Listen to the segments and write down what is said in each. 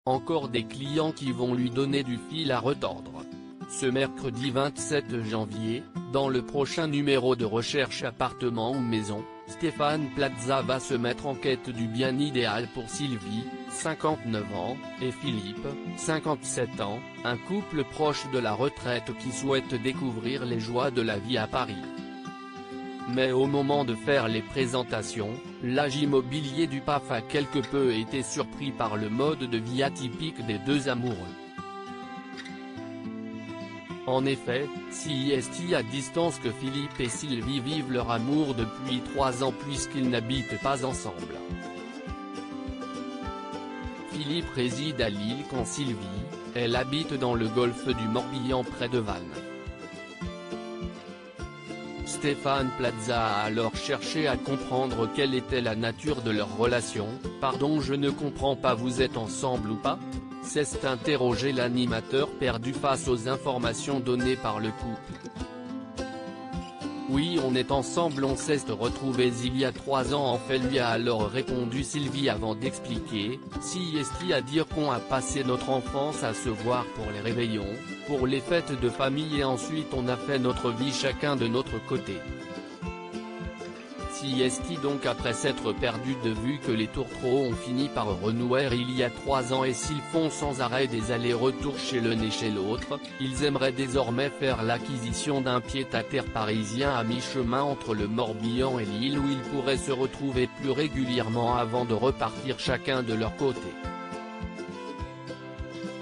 encore des clients qui vont lui donner du fil à retordre. Ce mercredi 27 janvier, dans le prochain numéro de Recherche appartement ou maison, Stéphane Plaza va se mettre en quête du bien idéal pour Sylvie, 59 ans, et Philippe, 57 ans, un couple proche de la retraite qui souhaite découvrir les joies de la vie à Paris. Mais au moment de faire les présentations, l'agent immobilier du PAF a quelque peu été surpris par le mode de vie atypique des deux amoureux. En effet, si est à distance que Philippe et Sylvie vivent leur amour depuis 3 ans puisqu'ils n'habitent pas ensemble. Philippe réside à Lille quand Sylvie, elle habite dans le golfe du Morbihan près de Vannes. Stéphane Plaza a alors cherché à comprendre quelle était la nature de leur relation. « Pardon, je ne comprends pas, vous êtes ensemble ou pas ?» s'est interrogé l'animateur perdu face aux informations données par le couple. « Oui, on est ensemble, on s'est retrouvés il y a 3 ans en fait, lui a alors répondu Sylvie avant d'expliquer, si est à dire qu'on a passé notre enfance à se voir pour les réveillons, pour les fêtes de famille et ensuite on a fait notre vie chacun de notre côté. Si est donc après s'être perdu de vue que les tourtereaux ont fini par renouer il y a 3 ans et s'ils font sans arrêt des allers-retours chez l'un et chez l'autre, ils aimeraient désormais faire l'acquisition d'un pied-à-terre parisien à mi-chemin entre le Morbihan et Lille où ils pourraient se retrouver plus régulièrement avant de repartir chacun de leur côté.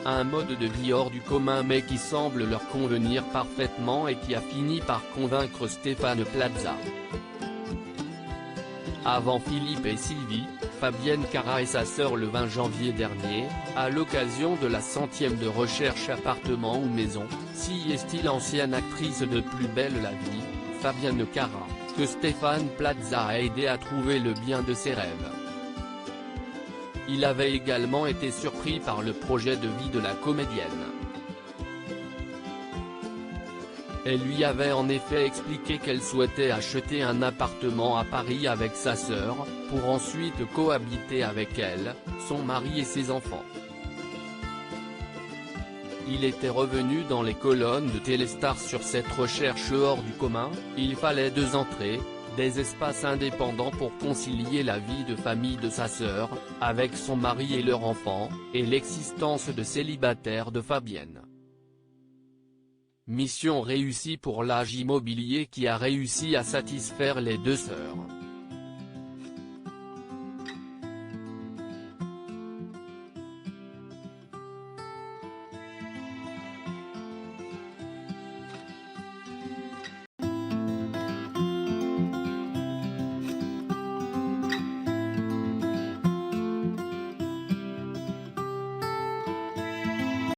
Un mode de vie hors du commun mais qui semble leur convenir parfaitement et qui a fini par convaincre Stéphane Plaza. Avant Philippe et Sylvie, Fabienne Cara et sa sœur le 20 janvier dernier, à l'occasion de la 100e de Recherche appartement ou maison, si est l'ancienne actrice de Plus belle la vie, Fabienne Cara, que Stéphane Plaza a aidé à trouver le bien de ses rêves. Il avait également été surpris par le projet de vie de la comédienne. Elle lui avait en effet expliqué qu'elle souhaitait acheter un appartement à Paris avec sa sœur, pour ensuite cohabiter avec elle, son mari et ses enfants. Il était revenu dans les colonnes de Téléstar sur cette recherche hors du commun, il fallait 2 entrées, des espaces indépendants pour concilier la vie de famille de sa sœur, avec son mari et leur enfant, et l'existence de célibataire de Fabienne. Mission réussie pour l'agent immobilier qui a réussi à satisfaire les deux sœurs.